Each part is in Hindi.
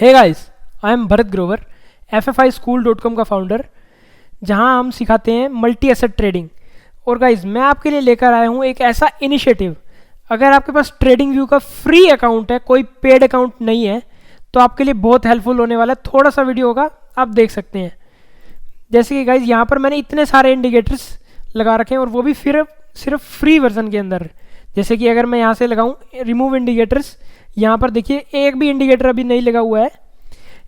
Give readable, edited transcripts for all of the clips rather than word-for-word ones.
Hey guys, I am Bharat Grover, FFISchool.com का फाउंडर, जहां हम सिखाते हैं मल्टी एसेट ट्रेडिंग। और गाइस, मैं आपके लिए लेकर आया हूं एक ऐसा इनिशिएटिव। अगर आपके पास ट्रेडिंग व्यू का फ्री अकाउंट है, कोई पेड अकाउंट नहीं है, तो आपके लिए बहुत हेल्पफुल होने वाला है। थोड़ा सा वीडियो होगा, आप देख सकते हैं। जैसे कि गाइस, यहाँ पर मैंने इतने सारे इंडिकेटर्स लगा रखे हैं और वो भी सिर्फ फ्री वर्जन के अंदर। जैसे कि अगर मैं यहाँ से लगाऊं रिमूव इंडिकेटर्स, यहाँ पर देखिए एक भी इंडिकेटर अभी नहीं लगा हुआ है।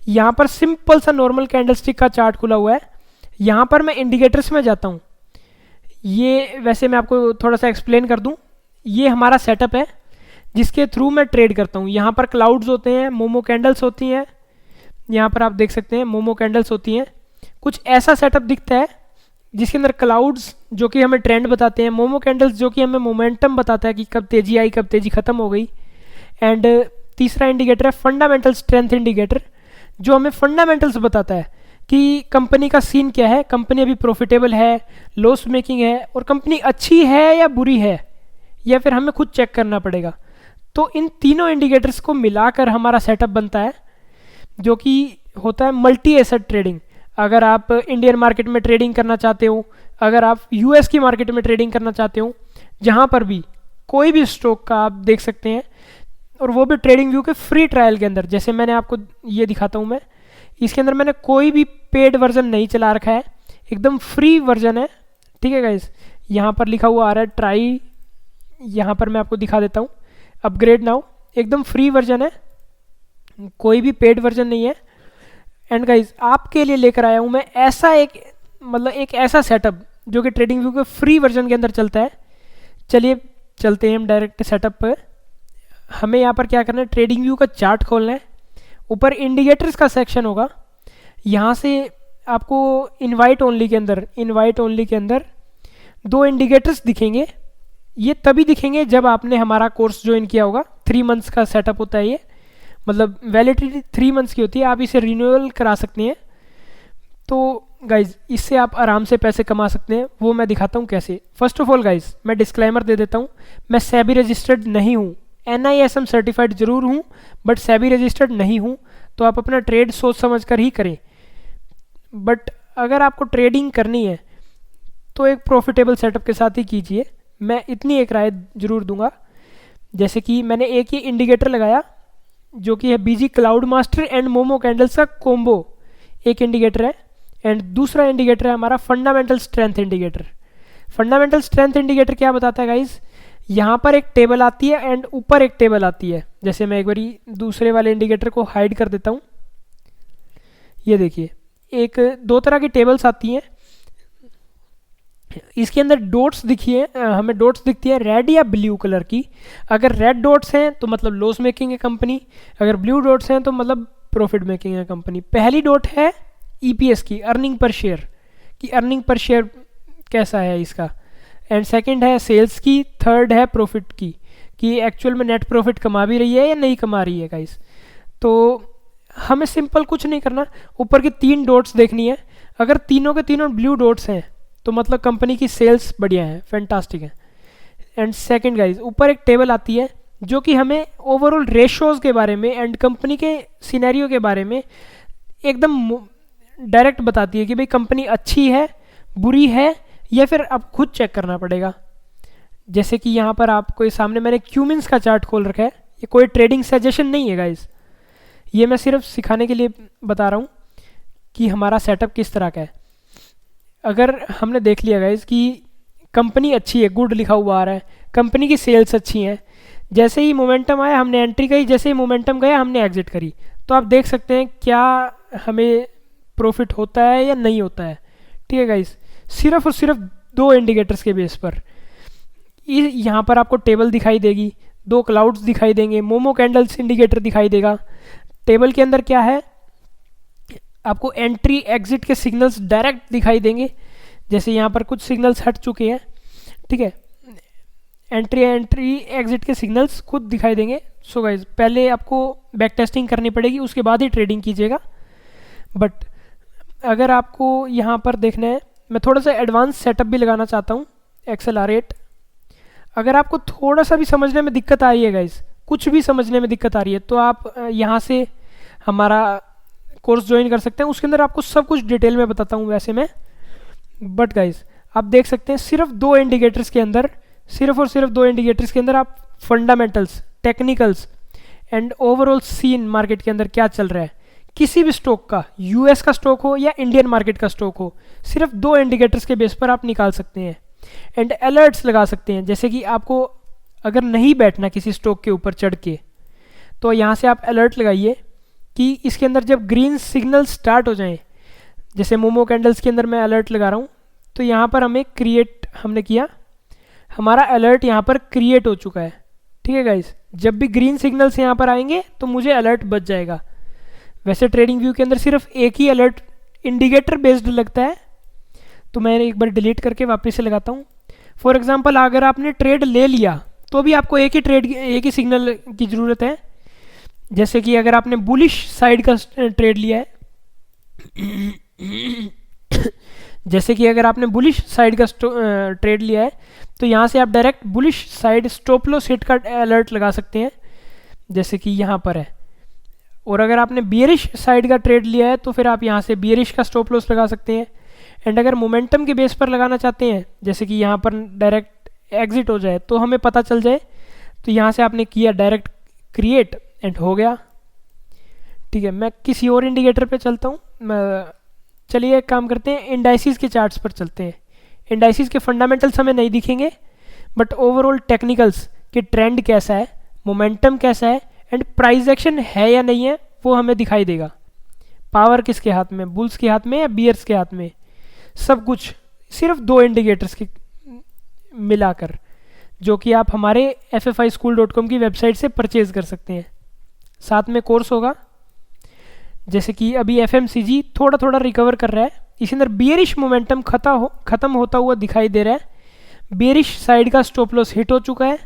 यहाँ पर सिंपल सा नॉर्मल कैंडलस्टिक का चार्ट खुला हुआ है। यहाँ पर मैं इंडिकेटर्स में जाता हूँ। ये वैसे मैं आपको थोड़ा सा एक्सप्लेन कर दूँ। ये हमारा सेटअप है जिसके थ्रू मैं ट्रेड करता हूँ। यहाँ पर क्लाउड्स होते हैं, मोमो कैंडल्स होती हैं। यहाँ पर आप देख सकते हैं मोमो कैंडल्स होती हैं। कुछ ऐसा सेटअप दिखता है जिसके अंदर क्लाउड्स जो कि हमें ट्रेंड बताते हैं, मोमो कैंडल्स जो कि हमें मोमेंटम बताता है कि कब तेजी आई, कब तेजी खत्म हो गई। एंड तीसरा इंडिकेटर है फंडामेंटल स्ट्रेंथ इंडिकेटर, जो हमें फंडामेंटल्स बताता है कि कंपनी का सीन क्या है, कंपनी अभी प्रॉफिटेबल है, लॉस मेकिंग है, और कंपनी अच्छी है या बुरी है, या फिर हमें खुद चेक करना पड़ेगा। तो इन तीनों इंडिकेटर्स को मिलाकर हमारा सेटअप बनता है, जो कि होता है मल्टी एसेट ट्रेडिंग। अगर आप इंडियन मार्केट में ट्रेडिंग करना चाहते हो, अगर आप यूएस की मार्केट में ट्रेडिंग करना चाहते हो, जहाँ पर भी कोई भी स्टॉक का आप देख सकते हैं, और वो भी ट्रेडिंग व्यू के फ्री ट्रायल के अंदर। जैसे मैंने आपको ये दिखाता हूँ मैं, इसके अंदर मैंने कोई भी पेड वर्जन नहीं चला रखा है, एकदम फ्री वर्जन है। ठीक है गाइस, यहाँ पर लिखा हुआ आ रहा है ट्राई, यहाँ पर मैं आपको दिखा देता हूँ, अपग्रेड नाउ, एकदम फ्री वर्जन है, कोई भी पेड वर्जन नहीं है। एंड गाइस, आपके लिए लेकर आया हूँ मैं ऐसा एक ऐसा सेटअप जो कि ट्रेडिंग व्यू के फ्री वर्जन के अंदर चलता है। चलिए चलते हैं हम डायरेक्ट सेटअप पर। हमें यहाँ पर क्या करना है, ट्रेडिंग व्यू का चार्ट खोलना है। ऊपर इंडिकेटर्स का सेक्शन होगा, यहाँ से आपको इनवाइट ओनली के अंदर दो इंडिकेटर्स दिखेंगे। ये तभी दिखेंगे जब आपने हमारा कोर्स ज्वाइन किया होगा। 3 मंथ्स का सेटअप होता है ये, मतलब वैलिडिटी 3 मंथ्स की होती है। आप इसे रिन्यूअल करा सकते हैं। तो गाइज, इससे आप आराम से पैसे कमा सकते हैं, वो मैं दिखाता हूँ कैसे। फर्स्ट ऑफ ऑल गाइज, मैं डिस्क्लेमर दे देता हूँ, मैं सेबी रजिस्टर्ड नहीं हूँ। NISM सर्टिफाइड जरूर हूँ, बट सेबी रजिस्टर्ड नहीं हूँ। तो आप अपना ट्रेड सोच समझ कर ही करें। बट अगर आपको ट्रेडिंग करनी है तो एक प्रॉफिटेबल सेटअप के साथ ही कीजिए। मैं इतनी एक राय जरूर दूंगा। जैसे कि मैंने एक ही इंडिकेटर लगाया जो कि है BG cloud master and momo candles का कोम्बो, एक इंडिकेटर है। एंड दूसरा इंडिकेटर है हमारा fundamental strength indicator. Fundamental strength indicator क्या बताता है गाइज, यहाँ पर एक टेबल आती है एंड ऊपर एक टेबल आती है। जैसे मैं एक बारी दूसरे वाले इंडिकेटर को हाइड कर देता हूँ। ये देखिए, एक दो तरह की टेबल्स आती हैं। इसके अंदर डॉट्स दिखिए, हमें डॉट्स दिखती है रेड या ब्लू कलर की। अगर रेड डॉट्स हैं तो मतलब लॉस मेकिंग है कंपनी, अगर ब्लू डॉट्स हैं तो मतलब प्रॉफिट मेकिंग है कंपनी। पहली डॉट है EPS की, अर्निंग पर शेयर की, अर्निंग पर शेयर कैसा है इसका। एंड सेकंड है सेल्स की, थर्ड है प्रॉफिट की, कि एक्चुअल में नेट प्रॉफिट कमा भी रही है या नहीं कमा रही है गाइस। तो हमें सिंपल कुछ नहीं करना, ऊपर की 3 डॉट्स देखनी है। अगर तीनों के तीनों ब्लू डॉट्स हैं तो मतलब कंपनी की सेल्स बढ़िया है, फैंटास्टिक है। एंड सेकंड गाइस, ऊपर एक टेबल आती है जो कि हमें ओवरऑल रेशोज के बारे में एंड कंपनी के सिनेरियो के बारे में एकदम डायरेक्ट बताती है कि भाई कंपनी अच्छी है, बुरी है, या फिर आप खुद चेक करना पड़ेगा। जैसे कि यहाँ पर आपको सामने मैंने क्यूमिन्स का चार्ट खोल रखा है। ये कोई ट्रेडिंग सजेशन नहीं है गाइस, ये मैं सिर्फ सिखाने के लिए बता रहा हूँ कि हमारा सेटअप किस तरह का है। अगर हमने देख लिया गाइस कि कंपनी अच्छी है, गुड लिखा हुआ आ रहा है, कंपनी की सेल्स अच्छी हैं, जैसे ही मोमेंटम आया हमने एंट्री करी, जैसे ही मोमेंटम गया हमने एग्जिट करी, तो आप देख सकते हैं क्या हमें प्रॉफिट होता है या नहीं होता है। ठीक है गाइस, सिर्फ और सिर्फ 2 इंडिकेटर्स के बेस पर। यहाँ पर आपको टेबल दिखाई देगी, 2 क्लाउड्स दिखाई देंगे, मोमो कैंडल्स इंडिकेटर दिखाई देगा। टेबल के अंदर क्या है, आपको एंट्री एग्जिट के सिग्नल्स डायरेक्ट दिखाई देंगे। जैसे यहाँ पर कुछ सिग्नल्स हट चुके हैं, ठीक है, एंट्री एग्जिट के सिग्नल्स खुद दिखाई देंगे। सो गाइज, पहले आपको बैक टेस्टिंग करनी पड़ेगी, उसके बाद ही ट्रेडिंग कीजिएगा। बट अगर आपको यहाँ पर देखना है, मैं थोड़ा सा एडवांस सेटअप भी लगाना चाहता हूँ, XLR8। अगर आपको थोड़ा सा भी समझने में दिक्कत आ रही है गाइज, कुछ भी समझने में दिक्कत आ रही है, तो आप यहाँ से हमारा कोर्स ज्वाइन कर सकते हैं। उसके अंदर आपको सब कुछ डिटेल में बताता हूँ वैसे मैं, बट गाइज आप देख सकते हैं सिर्फ 2 इंडिकेटर्स के अंदर, सिर्फ और सिर्फ 2 इंडिकेटर्स के अंदर आप fundamentals, technicals and overall scene market के अंदर क्या चल रहा है, किसी भी स्टॉक का, यूएस का स्टॉक हो या इंडियन मार्केट का स्टॉक हो, सिर्फ 2 इंडिकेटर्स के बेस पर आप निकाल सकते हैं एंड अलर्ट्स लगा सकते हैं। जैसे कि आपको अगर नहीं बैठना किसी स्टॉक के ऊपर चढ़ के, तो यहाँ से आप अलर्ट लगाइए कि इसके अंदर जब ग्रीन सिग्नल स्टार्ट हो जाएं, जैसे मोमो कैंडल्स के अंदर मैं अलर्ट लगा रहा हूँ, तो यहाँ पर हमें क्रिएट हमने किया, हमारा अलर्ट यहाँ पर क्रिएट हो चुका है। ठीक है गाइस, जब भी ग्रीन सिग्नल्स यहाँ पर आएंगे तो मुझे अलर्ट बच जाएगा। वैसे ट्रेडिंग व्यू के अंदर सिर्फ एक ही अलर्ट इंडिकेटर बेस्ड लगता है, तो मैं एक बार डिलीट करके वापस से लगाता हूँ। फॉर एग्जांपल अगर आपने ट्रेड ले लिया तो भी आपको एक ही सिग्नल की ज़रूरत है। जैसे कि अगर आपने बुलिश साइड का ट्रेड लिया है जैसे कि अगर आपने बुलिश साइड का ट्रेड लिया है, तो यहाँ से आप direct bullish side stop loss hit का अलर्ट लगा सकते हैं, जैसे कि यहाँ पर है। और अगर आपने बियरिश साइड का ट्रेड लिया है तो फिर आप यहाँ से बियरिश का स्टॉप लॉस लगा सकते हैं। एंड अगर मोमेंटम के बेस पर लगाना चाहते हैं, जैसे कि यहाँ पर डायरेक्ट एग्जिट हो जाए तो हमें पता चल जाए, तो यहाँ से आपने किया डायरेक्ट क्रिएट एंड हो गया। ठीक है, मैं किसी और इंडिकेटर पे चलता हूँ। चलिए एक काम करते हैं, इंडाइसिस के चार्ट्स पर चलते हैं। इंडाइसिस के फंडामेंटल्स हमें नहीं दिखेंगे, बट ओवरऑल टेक्निकल्स के ट्रेंड कैसा है, मोमेंटम कैसा है एंड प्राइस एक्शन है या नहीं है वो हमें दिखाई देगा। पावर किसके हाथ में, बुल्स के हाथ में या बियर्स के हाथ में, सब कुछ सिर्फ 2 इंडिकेटर्स की मिलाकर, जो कि आप हमारे ffischool.com की वेबसाइट से परचेज कर सकते हैं। साथ में कोर्स होगा। जैसे कि अभी FMCG थोड़ा थोड़ा रिकवर कर रहा है, इसके अंदर बियरिश मोमेंटम खत्म होता हुआ दिखाई दे रहा है। बियरिश साइड का स्टॉप लॉस हिट हो चुका है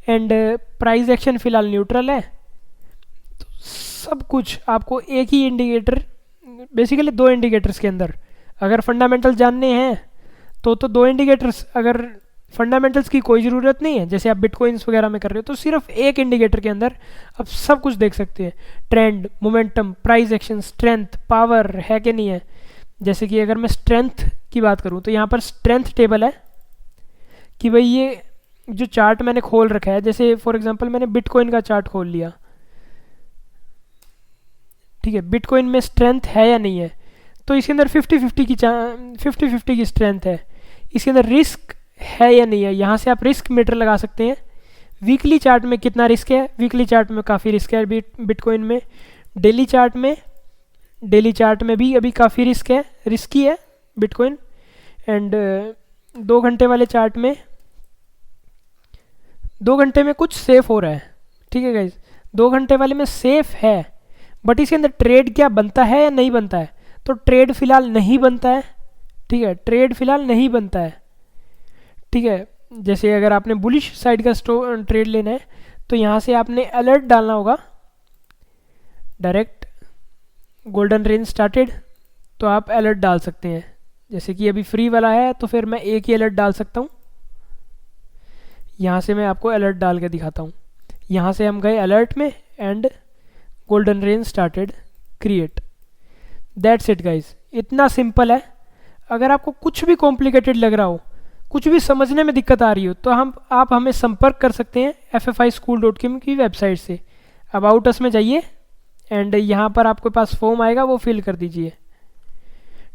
एंड प्राइस एक्शन फिलहाल न्यूट्रल है। तो सब कुछ आपको एक ही इंडिकेटर, बेसिकली 2 इंडिकेटर्स के अंदर, अगर फंडामेंटल जानने हैं तो 2 इंडिकेटर्स, अगर फंडामेंटल्स की कोई ज़रूरत नहीं है जैसे आप बिटकॉइंस वगैरह में कर रहे हो, तो सिर्फ एक इंडिकेटर के अंदर आप सब कुछ देख सकते हैं। Trend, momentum, price action, strength, power है कि नहीं है। जैसे कि अगर मैं स्ट्रेंथ की बात करूं तो यहाँ पर स्ट्रेंथ टेबल है कि भाई ये जो चार्ट मैंने खोल रखा है, जैसे फॉर एग्जांपल मैंने बिटकॉइन का चार्ट खोल लिया, ठीक है, बिटकॉइन में स्ट्रेंथ है या नहीं है, तो इसके अंदर 50-50 की स्ट्रेंथ है। इसके अंदर रिस्क है या नहीं है, यहाँ से आप रिस्क मीटर लगा सकते हैं। वीकली चार्ट में कितना रिस्क है, वीकली चार्ट में काफ़ी रिस्क है बिटकॉइन में। डेली चार्ट में भी अभी काफ़ी रिस्की है बिटकॉइन। एंड 2 घंटे वाले चार्ट में 2 घंटे में कुछ सेफ हो रहा है। ठीक है गाइज, 2 घंटे वाले में सेफ है, बट इसके अंदर ट्रेड क्या बनता है या नहीं बनता है, तो ट्रेड फिलहाल नहीं बनता है। ठीक है, ट्रेड फिलहाल नहीं बनता है। ठीक है, जैसे अगर आपने बुलिश साइड का ट्रेड लेना है तो यहाँ से आपने अलर्ट डालना होगा, डायरेक्ट गोल्डन रेंज स्टार्टेड, तो आप अलर्ट डाल सकते हैं। जैसे कि अभी फ्री वाला है तो फिर मैं एक ही अलर्ट डाल सकता हूँ। यहाँ से मैं आपको अलर्ट डाल के दिखाता हूँ। यहाँ से हम गए अलर्ट में and golden range started create. That's it guys, इतना सिंपल है। अगर आपको कुछ भी कॉम्प्लिकेटेड लग रहा हो, कुछ भी समझने में दिक्कत आ रही हो, तो आप हमें संपर्क कर सकते हैं ffischool.com की वेबसाइट से। अबाउट अस में जाइए एंड यहाँ पर आपके पास फॉर्म आएगा, वो फिल कर दीजिए।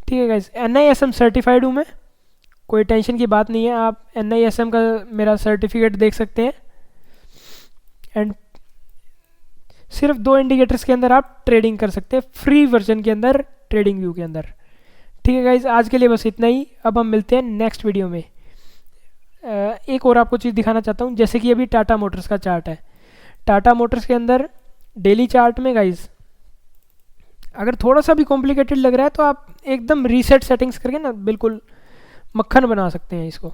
ठीक है गाइज, NISM सर्टिफाइड हूँ मैं, कोई टेंशन की बात नहीं है। आप NISM का मेरा सर्टिफिकेट देख सकते हैं। एंड सिर्फ 2 इंडिकेटर्स के अंदर आप ट्रेडिंग कर सकते हैं, फ्री वर्जन के अंदर, ट्रेडिंग व्यू के अंदर। ठीक है गाइज, आज के लिए बस इतना ही। अब हम मिलते हैं नेक्स्ट वीडियो में। एक और आपको चीज़ दिखाना चाहता हूँ, जैसे कि अभी टाटा मोटर्स का चार्ट है। टाटा मोटर्स के अंदर डेली चार्ट में गाइज अगर थोड़ा सा भी कॉम्प्लिकेटेड लग रहा है तो आप एकदम रीसेट सेटिंग्स करके ना बिल्कुल मक्खन बना सकते हैं इसको,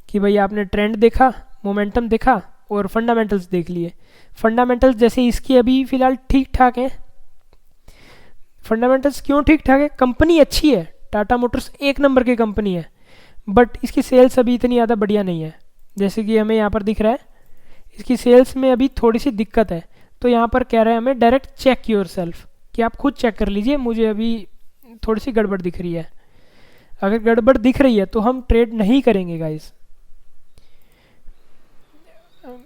कि भाई आपने ट्रेंड देखा, मोमेंटम देखा और फंडामेंटल्स देख लिए। फंडामेंटल्स जैसे इसकी अभी फ़िलहाल ठीक ठाक है। फंडामेंटल्स क्यों ठीक ठाक है, कंपनी अच्छी है, टाटा मोटर्स 1 नंबर की कंपनी है, बट इसकी सेल्स अभी इतनी ज़्यादा बढ़िया नहीं है। जैसे कि हमें यहाँ पर दिख रहा है इसकी सेल्स में अभी थोड़ी सी दिक्कत है, तो यहाँ पर कह रहा है हमें डायरेक्ट चेक योर सेल्फ, कि आप खुद चेक कर लीजिए, मुझे अभी थोड़ी सी गड़बड़ दिख रही है। अगर गड़बड़ दिख रही है तो हम ट्रेड नहीं करेंगे गाइस।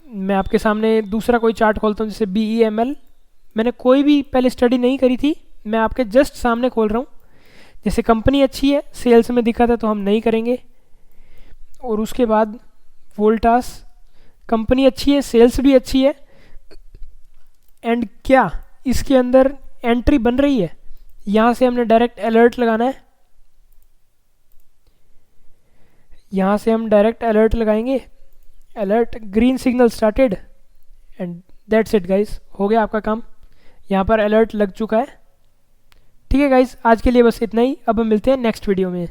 मैं आपके सामने दूसरा कोई चार्ट खोलता हूँ, जैसे BEML। मैंने कोई भी पहले स्टडी नहीं करी थी, मैं आपके जस्ट सामने खोल रहा हूँ। जैसे कंपनी अच्छी है, सेल्स में दिखा था तो हम नहीं करेंगे। और उसके बाद वोल्टास, कंपनी अच्छी है, सेल्स भी अच्छी है, एंड क्या इसके अंदर एंट्री बन रही है। यहाँ से हमने डायरेक्ट अलर्ट लगाना है, यहाँ से हम डायरेक्ट अलर्ट लगाएंगे, alert green signal started, and that's it guys, हो गया आपका काम। यहाँ पर अलर्ट लग चुका है। ठीक है गाइस, आज के लिए बस इतना ही। अब हम मिलते हैं नेक्स्ट वीडियो में।